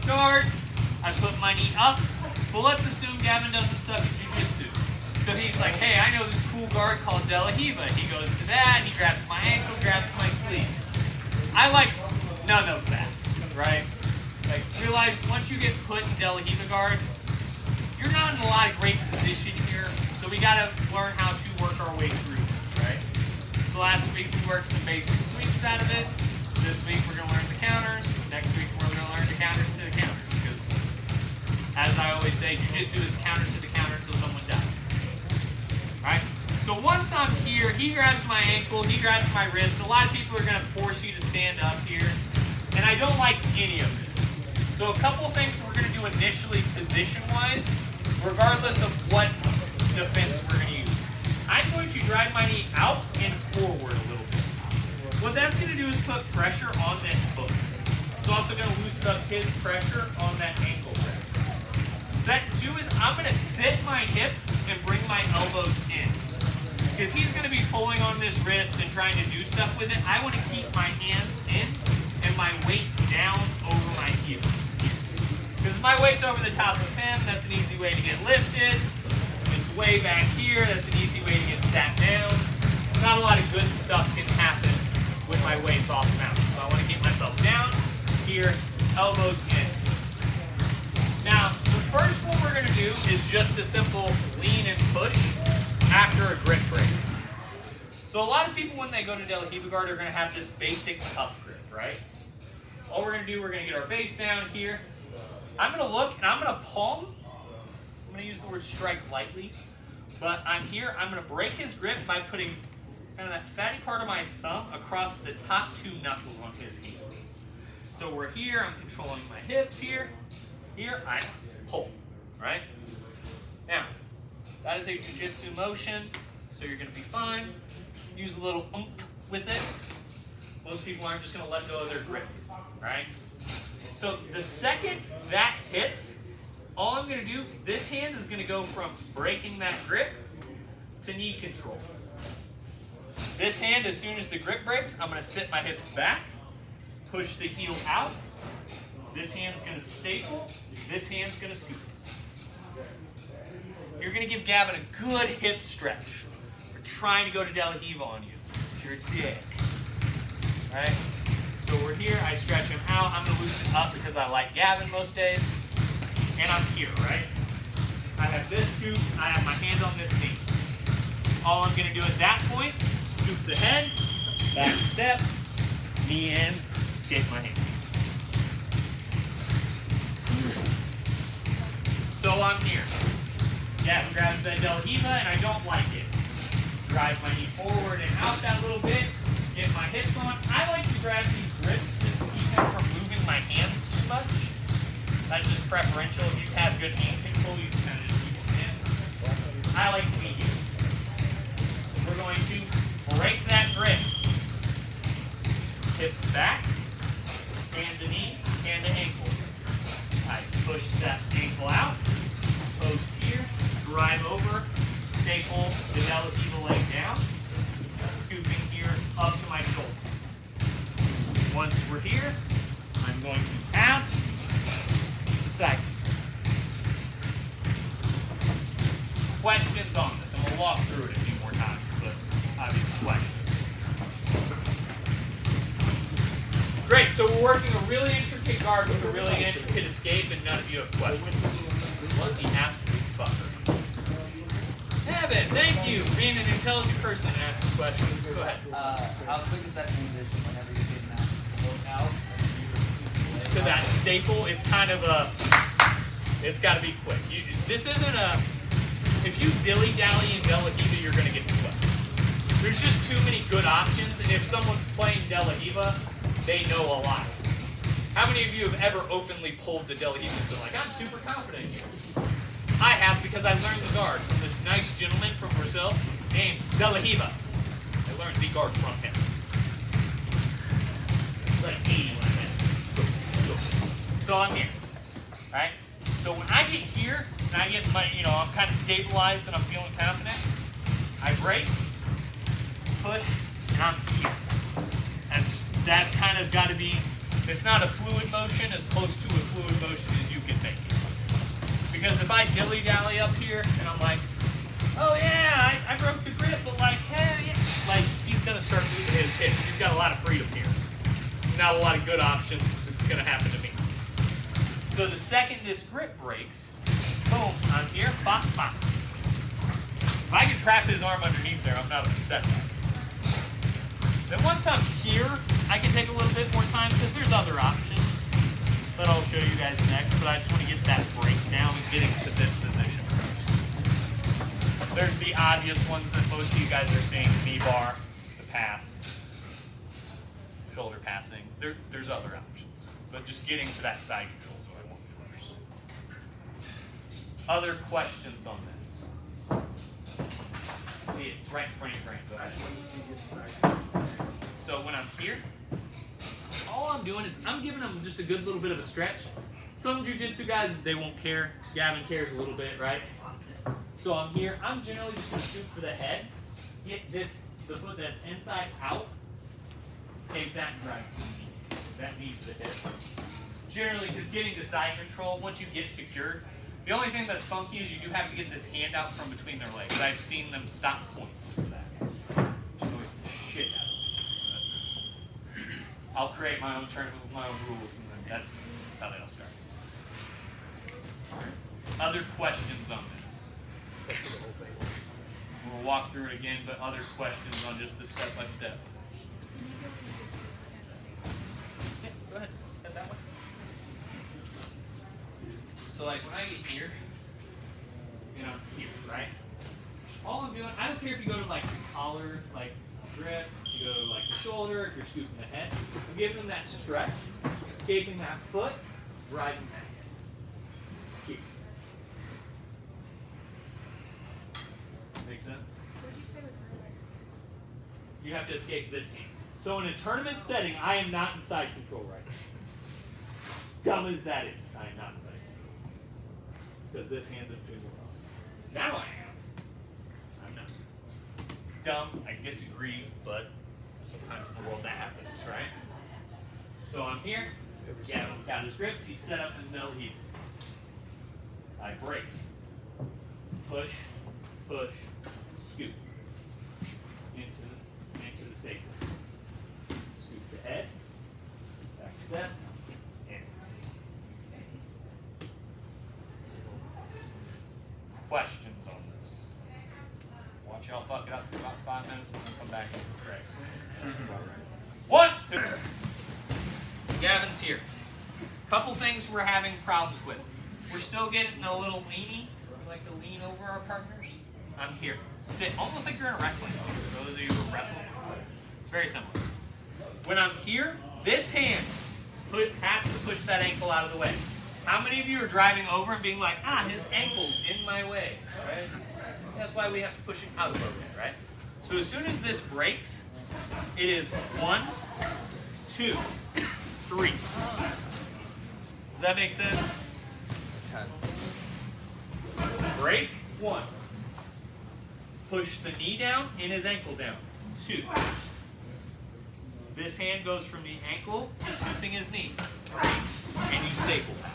start, I put my knee up, but let's assume Gavin doesn't suck at jiu-jitsu. So he's like, hey, I know this cool guard called De La Riva. He goes to that, he grabs my ankle, grabs my sleeve. I like none of that, right? Like, realize once you get put in De La Riva guard, you're not in a lot of great position here, so we gotta learn how to work our way through this, right? So last week we worked some basic sweeps out of it. This week we're gonna learn the counters. Next week we're gonna learn the counters to the counters, because as I always say, jiu-jitsu is counter to the counter until someone dies. Right? So once I'm here, he grabs my ankle, he grabs my wrist. A lot of people are going to force you to stand up here, and I don't like any of this. So a couple of things we're going to do initially position-wise, regardless of what defense we're going to use. I'm going to drive my knee out and forward a little bit. What that's going to do is put pressure on this hook. It's also going to loosen up his pressure on that ankle grab. Set two is I'm going to sit my hips and bring my elbows in. Because he's going to be pulling on this wrist and trying to do stuff with it. I want to keep my hands in and my weight down over my heels. Because my weight's over the top of him, that's an easy way to get lifted. It's way back here, that's an easy way to get sat down. Not a lot of good stuff can happen with my weights off mountain. So I want to keep myself down, here, elbows in. Now, the first one we're going to do is just a simple lean and push after a grip break. So a lot of people, when they go to De La Riva guard, are going to have this basic tough grip, right? All we're going to do, we're going to get our base down here. I'm going to look and I'm going to palm. I'm going to use the word strike lightly. But I'm here, I'm going to break his grip by putting kind of that fatty part of my thumb across the top two knuckles on his hand. So we're here, I'm controlling my hips here. Here, I pull, right? Now, that is a jiu-jitsu motion, so you're going to be fine. Use a little oomph with it. Most people aren't just going to let go of their grip, right? So the second that hits, all I'm going to do, this hand is going to go from breaking that grip to knee control. This hand, as soon as the grip breaks, I'm going to sit my hips back, push the heel out. This hand's going to staple. This hand's going to scoop. You're going to give Gavin a good hip stretch for trying to go to De La Riva on you. You're a dick. Right? So we're here. I stretch him out. I'm going to loosen up because I like Gavin most days. And I'm here, right? I have this scoop. I have my hand on this knee. All I'm going to do at that point, scoop the head, back step, knee in, escape my hand. So I'm here. Gavin grabs that De La Riva and I don't like it. Drive my knee forward and out that little bit. Get my hips on. I like to grab these grips just to keep him from moving my hands too much. That's just preferential. If you have good hand control, you can kind of just keep them in. I like to be here. We're going to break that grip. Hips back, hand to knee, hand to ankle. I push that ankle out, post here, drive over, staple the De La Riva leg down, scooping here up to my shoulder. Once we're here, I'm going to pass to side. Questions on this? I'm going to walk through it a few more times, but obviously questions. Great, so we're working a really intricate guard with a really intricate escape, and none of you have questions. What the absolute fucker. Evan, thank you for being an intelligent person and asking questions. Go ahead. How quick is that transition whenever you're getting that look out? To that staple, it's kind of a, it's got to be quick. This isn't a, if you dilly-dally in De La Riva, you're going to get swept. There's just too many good options, and if someone's playing De La Riva, they know a lot. How many of you have ever openly pulled the De La Riva and been like, I'm super confident in you? I have, because I learned the guard from this nice gentleman from Brazil named De La Riva. I learned the guard from him. It's like 80 when I met him. So I'm here, right? So when I get here, and I get my, I'm kind of stabilized and I'm feeling confident, I break, push, and I'm here. That's kind of got to be If not a fluid motion, as close to a fluid motion as you can make it. Because if I dilly-dally up here and I'm like, oh yeah, I broke the grip, but like, hell yeah. Like, he's gonna start losing his hips. He's got a lot of freedom here. Not a lot of good options. It's gonna happen to me. So the second this grip breaks, boom, I'm here, bop, bop. If I can trap his arm underneath there, I'm not upset. Then once I'm here, I can take a little bit more time because there's other options that I'll show you guys next, but I just want to get that breakdown and getting to this position first. There's the obvious ones that most of you guys are seeing, knee bar, the pass, shoulder passing. There's other options, but just getting to that side control is what I want first. Other questions on this? See it, it's right in front of your brain. Go ahead. So when I'm here, all I'm doing is I'm giving them just a good little bit of a stretch. Some jiu-jitsu guys, they won't care. Gavin cares a little bit, right? So I'm here. I'm generally just going to shoot for the head. Get this, the foot that's inside out. Escape that and drive to the knee. That knee to the hip. Generally, because getting to side control, once you get secured, the only thing that's funky is you do have to get this hand out from between their legs. I've seen them stop points for that. Which annoys the shit out of me. I'll create my own tournament with my own rules, and then that's how they'll start. Other questions on this? We'll walk through it again, but other questions on just the step-by-step? Yeah, go ahead. Head that way. So like when I get here, you know, here, right? All I'm doing, I don't care if you go to like the collar, like grip, you go to like the shoulder, if you're scooping the head. I'm giving them that stretch, escaping that foot, driving that head. Here. Make sense? What did you say was murder? You have to escape this hand. So in a tournament setting, I am not in side control right now. Dumb as that is, I am not in side control. Because this hand's in between the cross. Now I am. I'm not. It's dumb, I disagree, but sometimes in the world that happens, right? So I'm here. Gavin's got his grips, he's set up in the middle here. I break. Push, push, scoop. Into the safety. Scoop the head. Back step. In. Questions on this? Watch y'all fuck it up for about 5 minutes and then come back and correct. 1, 2. Gavin's here. Couple things we're having problems with. We're still getting a little leany. We like to lean over our partners. I'm here. Sit almost like you're in a wrestling scene. For those of you who wrestle, it's very similar. When I'm here, this hand has to push that ankle out of the way. How many of you are driving over and being like, his ankle's in my way, right? That's why we have to push it out of our way, right? So as soon as this breaks, it is 1, 2, 3. Does that make sense? Break, 1. Push the knee down and his ankle down. 2. This hand goes from the ankle to scooping his knee. 3. And you staple pass.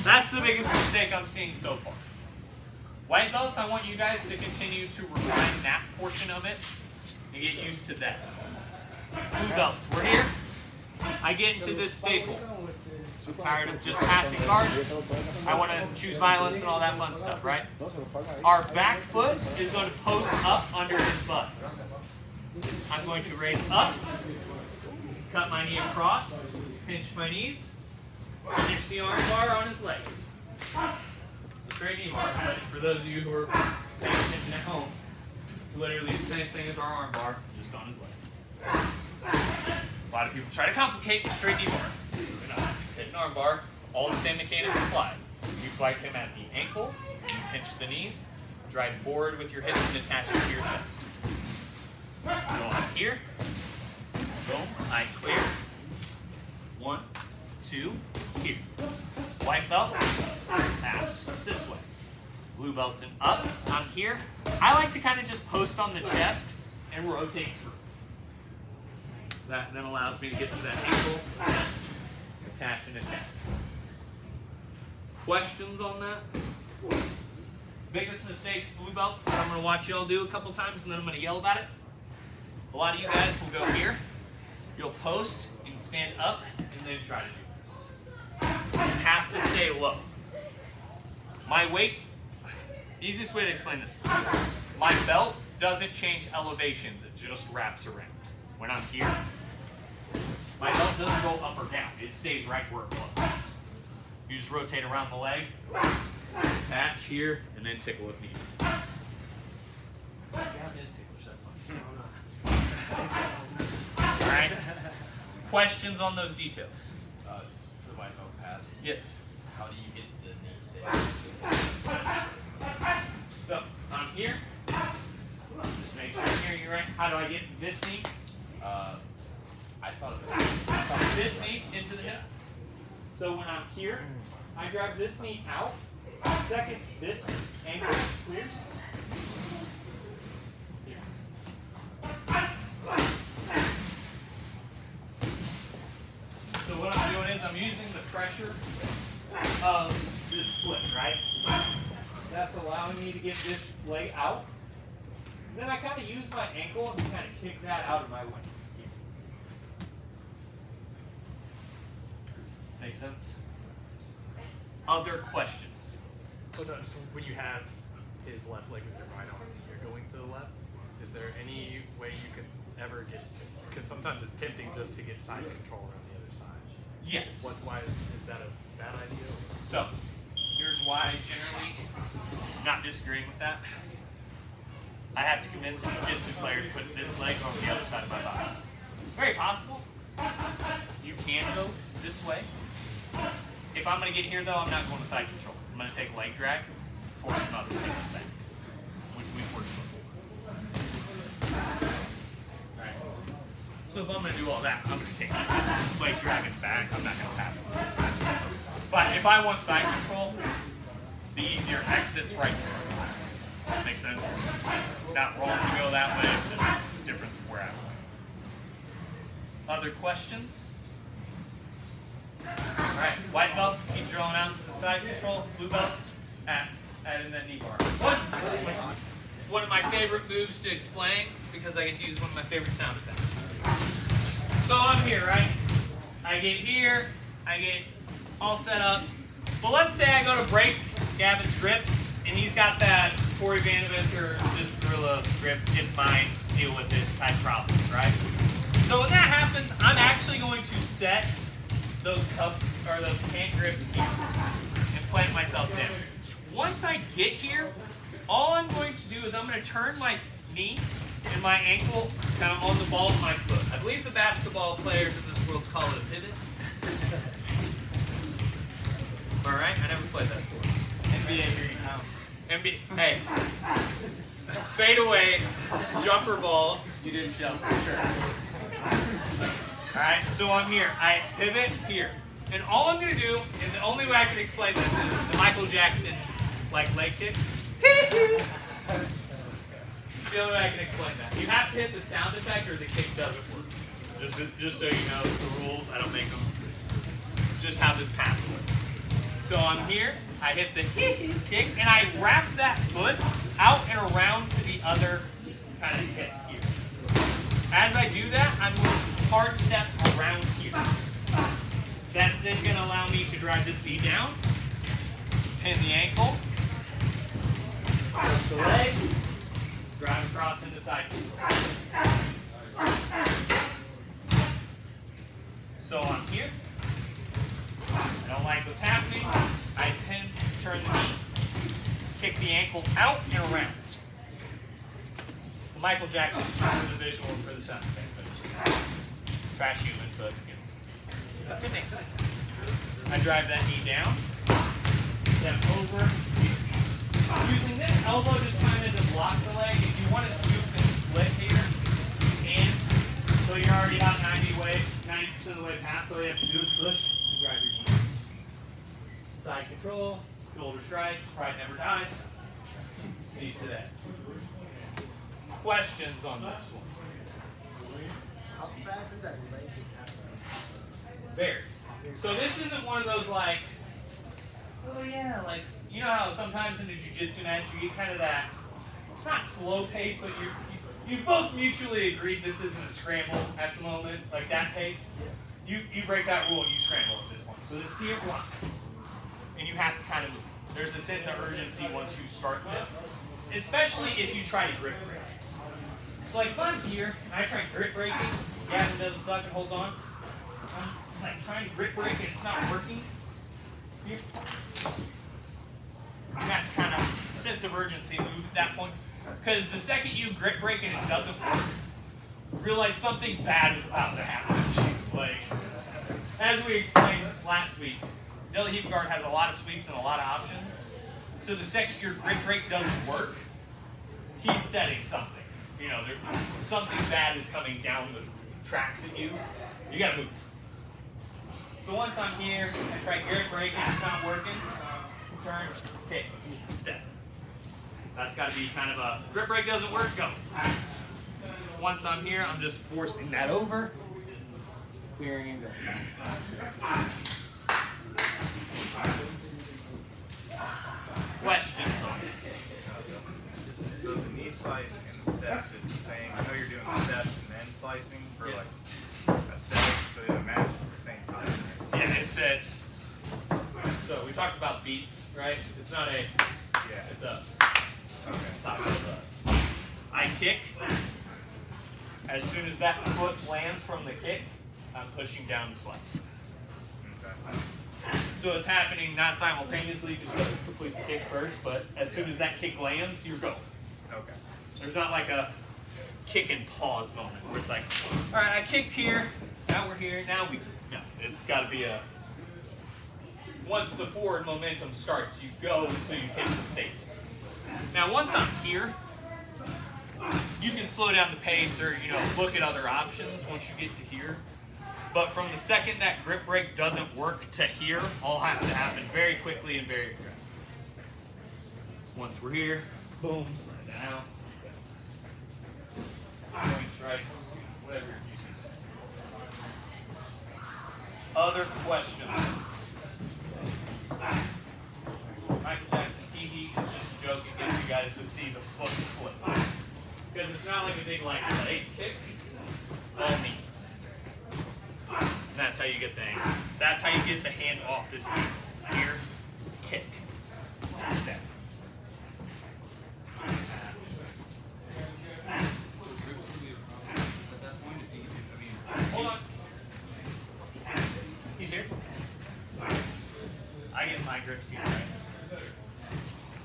That's the biggest mistake I'm seeing so far. White belts, I want you guys to continue to refine that portion of it and get used to that. Blue belts, we're here. I get into this staple. I'm tired of just passing guards. I want to choose violence and all that fun stuff, right? Our back foot is going to post up under his butt. I'm going to raise up, cut my knee across, pinch my knees, finish the arm bar on his leg. The straight knee bar, but for those of you who are paying attention at home, it's literally the same thing as our arm bar, just on his leg. A lot of people try to complicate the straight knee bar. Hit an arm bar, all the same mechanics apply. You fight him at the ankle, you pinch the knees, drive forward with your hips and attach it to your chest. So I'm here, boom, I clear. 1, 2, here. White belt, pass this way. Blue belts and up, I'm here. I like to kind of just post on the chest and rotate through. That then allows me to get to that ankle, attach and attack. Questions on that? Biggest mistakes, blue belts, that I'm going to watch y'all do a couple times and then I'm going to yell about it. A lot of you guys will go here, you'll post and stand up and then try to do this. You have to stay low. My weight, easiest way to explain this, my belt doesn't change elevations, it just wraps around. When I'm here, my belt doesn't go up or down, it stays right where it was. You just rotate around the leg, attach here, and then tickle with me. Alright? Questions on those details? For the white belt pass, Yes. how do you get the knee stay? So, I'm here. Just make sure I'm hearing you right. How do I get this knee? I thought This knee into the hip. So when I'm here, I drive this knee out. Second, this ankle clears. Here. So what I'm doing is I'm using the pressure of this split, right? That's allowing me to get this leg out. Then I kind of use my ankle and kind of kick that out of my way. Make sense? Other questions? So when you have his left leg with your right arm, you're going to the left. Is there any way you could ever get? Because sometimes it's tempting just to get side control around the other side. Yes. Why is that a bad idea? So, here's why I generally not disagreeing with that. I have to convince a jiu-jitsu player to put this leg over the other side of my body. Very possible. You can go this way. If I'm going to get here, though, I'm not going to side control. I'm going to take leg drag, force him out to take us back, which we've worked before. Alright. So if I'm going to do all that, I'm going to take leg drag and back. I'm not going to pass it. But if I want side control, the easier exit's right there. Makes sense? Not wrong to go that way, but there's a difference of where I'm going. Other questions? Alright, white belts, keep drawing out the side control. Blue belts, add in that knee bar. One of my favorite moves to explain, because I get to use one of my favorite sound effects. So I'm here, right? I get here, I get all set up. But let's say I go to break Gavin's grips, and he's got that Corey Vanovich or this gorilla grip, it's mine, deal with it type problems, right? So when that happens, I'm actually going to set those cuff or those hand grips here and plant myself down. Once I get here, all I'm going to do is I'm going to turn my knee and my ankle kind of on the ball of my foot. I believe the basketball players in this world call it a pivot. All right, I never played that sport. NBA here now. NBA, hey, fade away, jumper ball. You didn't jump for sure. All right, so I'm here. I pivot here. And all I'm going to do, and the only way I can explain this is the Michael Jackson like leg kick. The only way I can explain that. You have to hit the sound effect or the kick doesn't work. Just so you know, it's the rules. I don't make them. It's just how this path works. So I'm here. I hit the kick, and I wrap that foot out and around to the other kind of hip here. As I do that, I'm going to hard step around here. That's then going to allow me to drive this knee down, pin the ankle, push the leg, drive across into side control. So I'm here. I don't like what's happening. I pin, turn the knee, kick the ankle out and around. Michael Jackson showed the visual for the sound effect. Trash human, but you know. Good thing. I drive that knee down, step over. Using this elbow just kind of to block the leg. If you want to scoop and split here, you can. So you're already about 90% of the way past. All you have to do is push and drive your knee. Side control, shoulder strikes, pride never dies. Get used to that. Questions on this one? How fast is that leg kick happen? Very. So this isn't one of those like, oh yeah, like, you know how sometimes in a jiu-jitsu match you get kind of that, not slow pace, but you both mutually agreed this isn't a scramble at the moment, like that pace. You break that rule and you scramble at this one. So this see it block. And you have to kind of move. There's a sense of urgency once you start this, especially if you try to grip break. So like if I'm here and I try grip breaking, Gavin doesn't suck and holds on. I'm like trying to grip break and it's not working. You have to kind of sense of urgency move at that point. Because the second you grip break and it doesn't work, realize something bad is about to happen. Like, as we explained last week, Delhi Heave Guard has a lot of sweeps and a lot of options. So the second your grip break doesn't work, he's setting something. You know, something bad is coming down the tracks at you. You gotta move. So once I'm here, I try grip break and it's not working. Turn, kick, step. That's gotta be kind of a grip break doesn't work, go. Once I'm here, I'm just forcing that over. Clearing and go. Questions on this? So the knee slice and the step is the same. I know you're doing the step and then slicing for like a step, but in a match it's the same time. Yeah, it's a. So we talked about beats, right? It's not a. Yeah. It's a. Okay. Top of a. I kick. As soon as that foot lands from the kick, I'm pushing down the slice. Okay. So it's happening not simultaneously because you have to complete the kick first, but as soon as that kick lands, you go. Okay. There's not like a kick and pause moment where it's like, all right, I kicked here, now we're here, now we. No, it's got to be a. Once the forward momentum starts, you go until you hit the staple. Now, once I'm here, you can slow down the pace or look at other options once you get to here. But from the second that grip break doesn't work to here, all has to happen very quickly and very aggressive. Once we're here, boom, slide down. Point strikes, whatever you see. Other questions? Michael Jackson TV is just a joke. It gets you guys to see the foot flip. Because it's not like a big leg kick, it's all knee. And that's how you get the angle. That's how you get the hand off this knee. Here, kick. Step. Hold on. He's here. I get my grips here,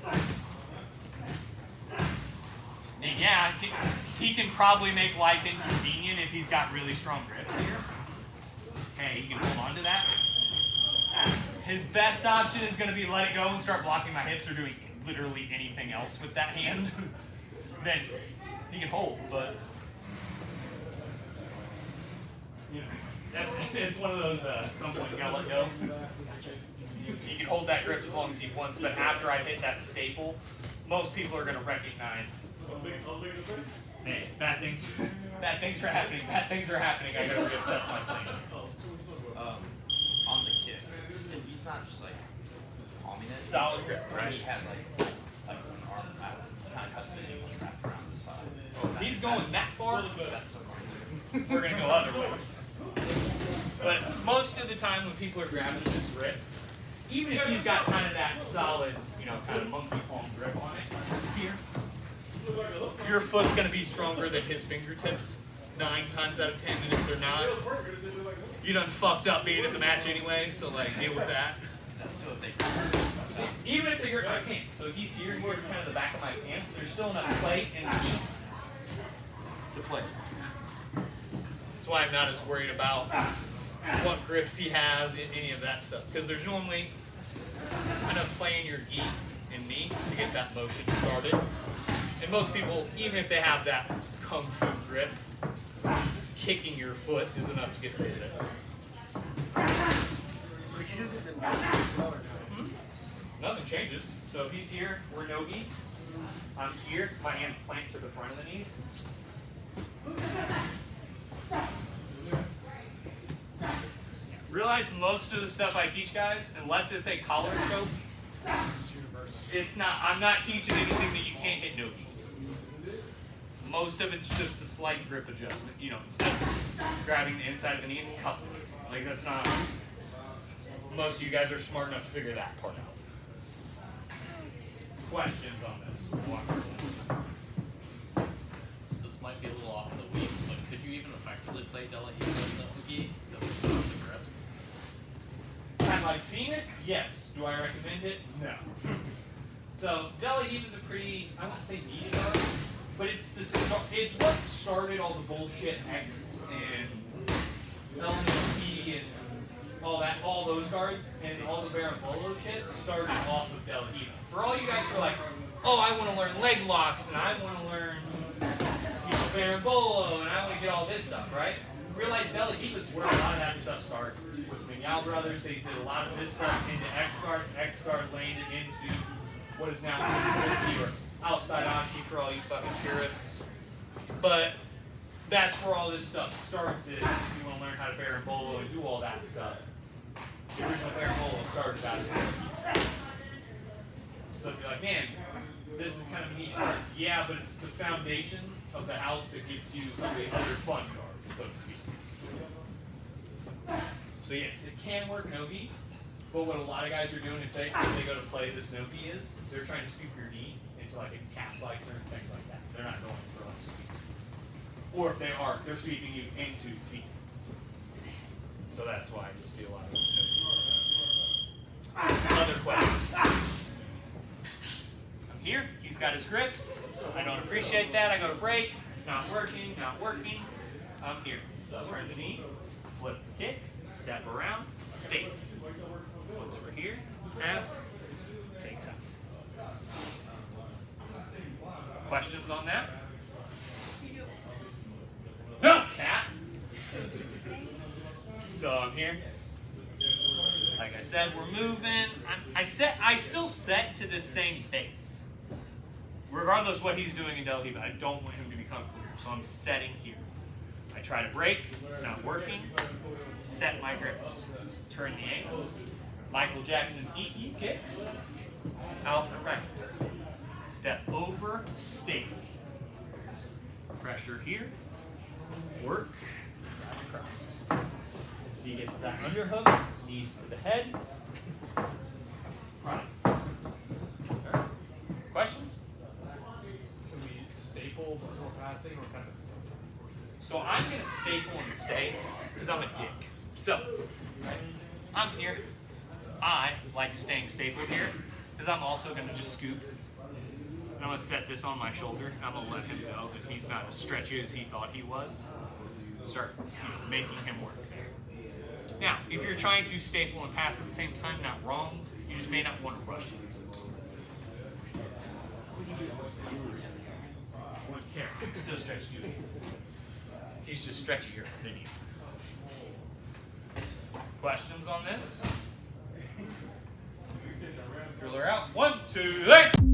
right? And yeah, he can probably make life inconvenient if he's got really strong grips here. Hey, he can hold on to that. His best option is going to be let it go and start blocking my hips or doing literally anything else with that hand. Then he can hold, but it's one of those, at some point you gotta let go. You can hold that grip as long as he wants, but after I hit that staple, most people are gonna recognize, hey, bad things are happening. Bad things are happening. I gotta reassess my plan. On the kick, if he's not just like palming it, Solid grip, right? He has like an arm out, kind of cuts it in and wrapped around the side. If he's going that far, That's so funny. we're gonna go other ways. But most of the time when people are grabbing this grip, even if he's got kind of that solid, kind of monkey palm grip on it here, your foot's gonna be stronger than his fingertips 9 times out of 10, and if they're not, you done fucked up being in the match anyway, so like deal with that. That's still a thing. Even if they hurt my pants, so he's here, here's kind of the back of my pants, there's still enough play in the knee to play. That's why I'm not as worried about what grips he has, any of that stuff, because there's normally enough play in your gi and knee to get that motion started. And most people, even if they have that kung fu grip, kicking your foot is enough to get rid of it. Could you do this in flow or no? Nothing changes. So if he's here, we're no-gi. I'm here, my hands plant to the front of the knees. Realize most of the stuff I teach guys, unless it's a collar choke, it's not. I'm not teaching anything that you can't hit no gi. Most of it's just a slight grip adjustment. You know, instead of grabbing the inside of the knees, cup the knees. Like that's not. Most of you guys are smart enough to figure that part out. Questions on this? This might be a little off the weeds, but could you even effectively play Della Hiva with the Ugi? Because it's not the grips. Have I seen it? Yes. Do I recommend it? No. So Della Hiva is a pretty, I wouldn't say niche art, but it's what started all the bullshit X and LNP and all those guards and all the Berimbolo shit started off of Della Hiva. For all you guys who are like, oh, I want to learn leg locks and I want to learn Berimbolo and I want to get all this stuff, right? Realize Della Hiva is where a lot of that stuff started. With the Miguel brothers, they did a lot of this stuff into X guard landed into what is now or outside Ashi for all you fucking purists. But that's where all this stuff starts is you want to learn how to Berimbolo and do all that stuff. The original Berimbolo started that. So if you're like, man, this is kind of a niche art. Yeah, but it's the foundation of the house that gives you some of the other fun guards, so to speak. So yes, it can work no-gi, but what a lot of guys are doing if they go to play this no-gi is they're trying to scoop your knee into like a calf slicer and things like that. They're not going for like sweeps. Or if they are, they're sweeping you into feet. So that's why you'll see a lot of this no-gi. Other questions? I'm here, he's got his grips. I don't appreciate that. I go to break, it's not working, not working. I'm here. Turn the knee, flip the kick, step around, stay. Looks for here, pass, takes out. Questions on that? No, cat. So I'm here. Like I said, we're moving. I still set to this same base. Regardless of what he's doing in Della Hiva, I don't want him to be comfortable here, so I'm setting here. I try to break, it's not working. Set my grips. Turn the ankle. Michael Jackson EE kick. Out and right. Step over, stay. Pressure here. Work. Across. He gets that underhook. Knees to the head. Right. Right. Questions? Should we staple before passing or kind of? So I'm going to staple and stay because I'm a dick. So, I'm here. I like staying stapled here because I'm also going to just scoop. And I'm going to set this on my shoulder. And I'm going to let him know that he's not as stretchy as he thought he was. Start making him work there. Now, if you're trying to staple and pass at the same time, not wrong. You just may not want to rush it. Wouldn't care. Still stretch you. He's just stretchier than you. Questions on this? Driller out. 1, 2, 3.